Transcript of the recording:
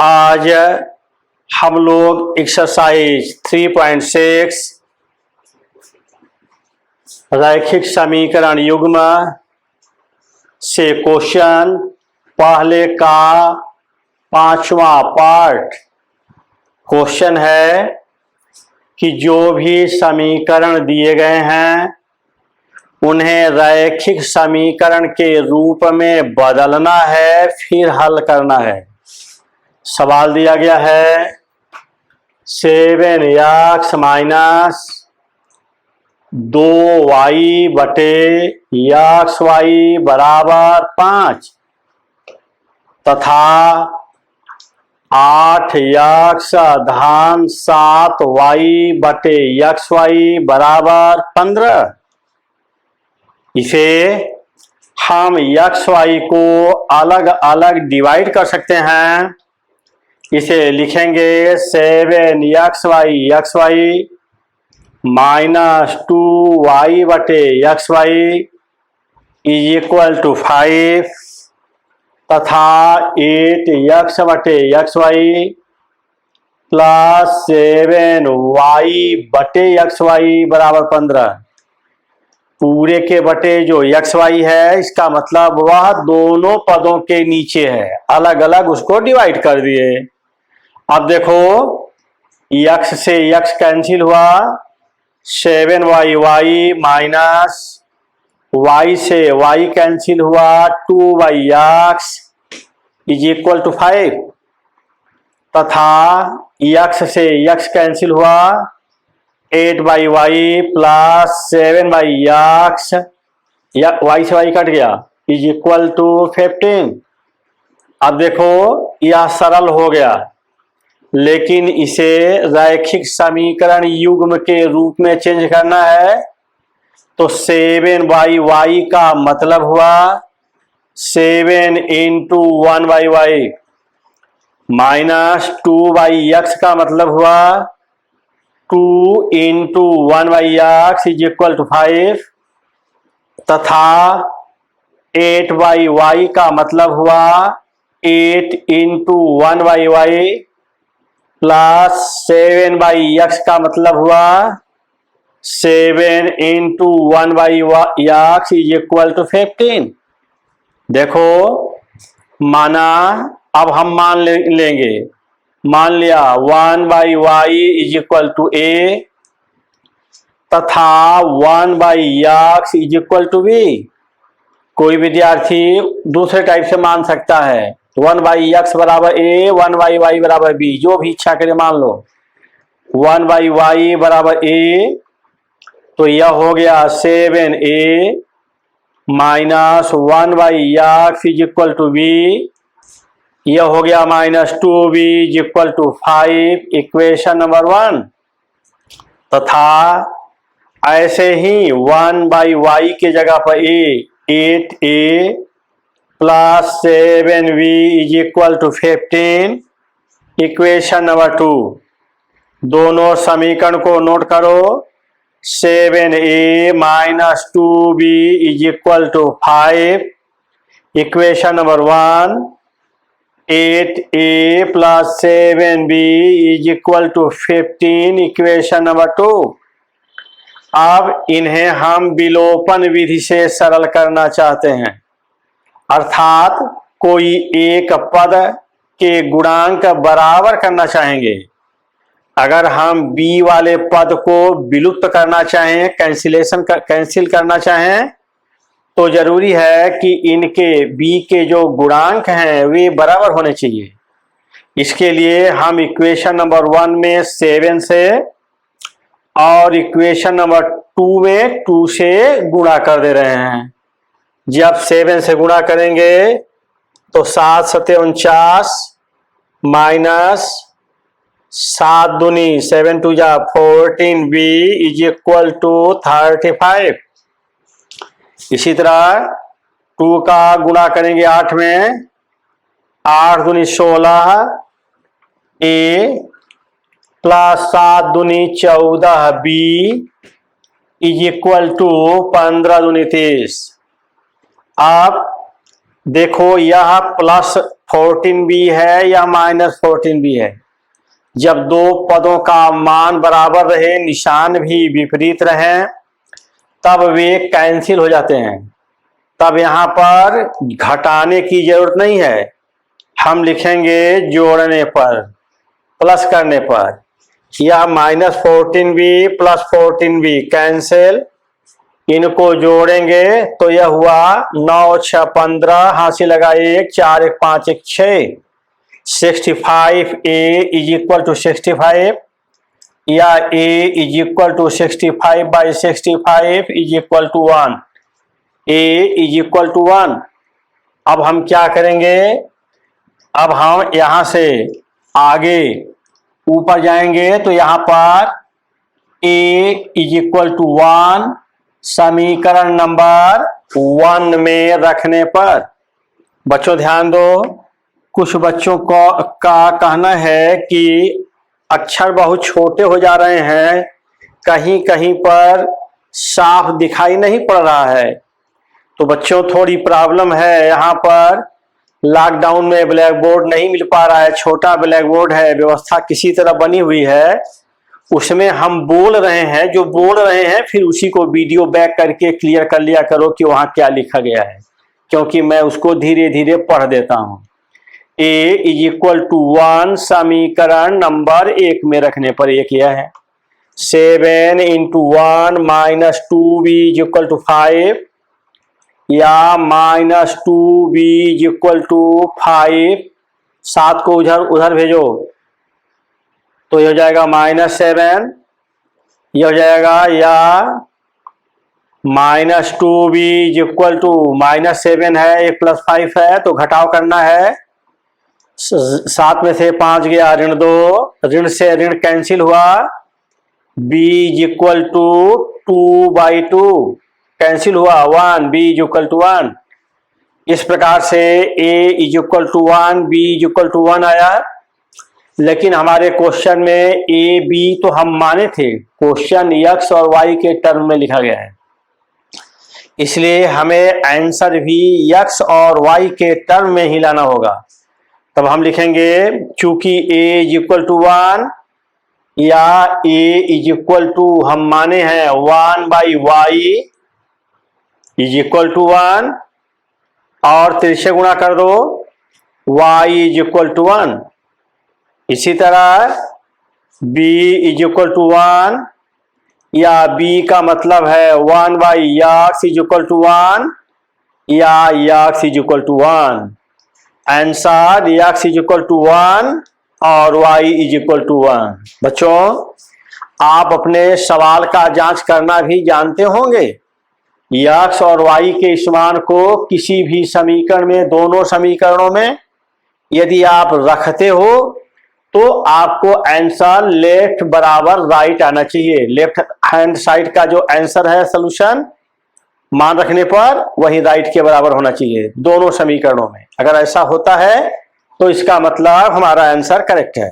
आज हम लोग एक्सरसाइज 3.6 रैखिक समीकरण युग्म से क्वेश्चन पहले का 5वां पार्ट। क्वेश्चन है कि जो भी समीकरण दिए गए हैं उन्हें रैखिक समीकरण के रूप में बदलना है, फिर हल करना है। सवाल दिया गया है 7x माइनस 2y बटे xy बराबर 5 तथा 8x धन 7y बटे xy बराबर 15। इसे हम xy को अलग अलग डिवाइड कर सकते हैं। इसे लिखेंगे 7xy माइनस 2y बटे xy इज इक्वल टू 5 तथा 8x बटे xy प्लस 7y बटे xy बराबर 15। पूरे के बटे जो xy है इसका मतलब वह दोनों पदों के नीचे है, अलग अलग उसको डिवाइड कर दिए। अब देखो x से x कैंसिल हुआ, 7y माइनस y से y कैंसिल हुआ, 2x इज इक्वल टू 5 तथा x से x कैंसिल हुआ, 8y प्लस 7x y से y कट गया इज इक्वल टू 15। अब देखो यह सरल हो गया, लेकिन इसे रैखिक समीकरण युग्म के रूप में चेंज करना है। तो 7y का मतलब हुआ 7 इंटू 1y माइनस 2x का मतलब हुआ 2 into 1x is equal to 5 तथा 8y का मतलब हुआ 8 इंटू 1y प्लस 7x का मतलब हुआ 7 into 1x is equal to 15। देखो माना, अब हम मान लेंगे, मान लिया 1y is equal to a तथा 1x is equal to b। कोई विद्यार्थी दूसरे टाइप से मान सकता है, 1x बराबर a, 1y बराबर b, जो भी इच्छा करे मान लो। 1y बराबर a तो यह हो गया 7a minus 1x is equal to b, यह हो गया minus 2b is equal to 5, equation number 1। तथा ऐसे ही 1y के जगह पर a 8a plus 7b is equal to 15, equation number 2। दोनों समीकरण को नोट करो, 7a minus 2b is equal to 5, equation number 1। 8a plus 7b is equal to 15, equation number 2। अब इन्हें हम विलोपन विधि से सरल करना चाहते हैं, अर्थात कोई एक पद के गुणांक बराबर करना चाहेंगे। अगर हम b वाले पद को विलुप्त करना चाहें, कैंसिल करना चाहें, तो जरूरी है कि इनके b के जो गुणांक हैं वे बराबर होने चाहिए। इसके लिए हम इक्वेशन नंबर 1 में 7 से और इक्वेशन नंबर 2 में 2 से गुणा कर दे रहे हैं। जब 7 से गुणा करेंगे तो 7 सते 49 माइनस 7 दूनी 7 टू जा 14b इज इक्वल टू 35। इसी तरह 2 का गुणा करेंगे 8 में, 8 दूनी 16 a प्लस 7 दूनी 14b इज इक्वल टू 15 दूनी 30। अब देखो यह प्लस 14b है या -14b है। जब दो पदों का मान बराबर रहे, निशान भी विपरीत रहे, तब वे कैंसिल हो जाते हैं। तब यहाँ पर घटाने की जरूरत नहीं है, हम लिखेंगे जोड़ने पर, प्लस करने पर। यह -14b प्लस 14b कैंसिल, इनको जोड़ेंगे तो यह हुआ 9 6 15, हासिल लगा 1, 4 1 5 1 6, 65a इज इक्वल टू 65, या a is equal to 65 by 65 is equal to 1, a is equal to 1। अब हम क्या करेंगे, अब हम यहां से आगे ऊपर जाएंगे तो यहां पर a इज इक्वल टू 1 समीकरण नंबर 1 में रखने पर। बच्चों ध्यान दो, कुछ बच्चों का कहना है कि अक्षर बहुत छोटे हो जा रहे हैं, कहीं कहीं पर साफ दिखाई नहीं पड़ रहा है। तो बच्चों थोड़ी प्रॉब्लम है, यहाँ पर लॉकडाउन में ब्लैक बोर्ड नहीं मिल पा रहा है, छोटा ब्लैक बोर्ड है, व्यवस्था किसी तरह बनी हुई है, उसमें हम बोल रहे हैं, जो बोल रहे हैं फिर उसी को वीडियो बैक करके क्लियर कर लिया करो कि वहां क्या लिखा गया है, क्योंकि मैं उसको धीरे धीरे पढ़ देता हूं। a इज इक्वल टू 1 समीकरण नंबर 1 में रखने पर एक यह है, 7 into 1 -2b is equal to 5, या -2b इज इक्वल टू 5, 7 को उधर भेजो तो ये हो जाएगा -7, ये हो जाएगा, या -2b इज इक्वल टू -7 है, 1 + 5 है तो घटाव करना है, 7 में से 5 गया, ऋण 2, ऋण से ऋण कैंसिल हुआ, b is equal to 2/2 cancel हुआ, 1, b इज इक्वल टू 1। इस प्रकार से a is equal to 1, b is equal to 1 आया। लेकिन हमारे क्वेश्चन में a b तो हम माने थे, क्वेश्चन x और y के टर्म में लिखा गया है, इसलिए हमें आंसर भी x और y के टर्म में ही लाना होगा। तब हम लिखेंगे चूंकि a इज इक्वल टू 1, या a इज इक्वल टू हम माने हैं 1/y इज इक्वल टू 1, और 3 से गुणा कर दो, y इज इक्वल टू 1। इसी तरह b इज इक्वल टू 1, या b का मतलब है 1/x इज इक्वल टू 1, या x is equal to 1। Answer x is equal to 1 और y इज इक्वल टू 1। बच्चों आप अपने सवाल का जांच करना भी जानते होंगे, x और y के इस मान को किसी भी समीकरण में, दोनों समीकरणों में यदि आप रखते हो तो आपको आंसर लेफ्ट बराबर राइट आना चाहिए। लेफ्ट हैंड साइड का जो आंसर है सॉल्यूशन मान रखने पर वही राइट के बराबर होना चाहिए दोनों समीकरणों में। अगर ऐसा होता है तो इसका मतलब हमारा आंसर करेक्ट है।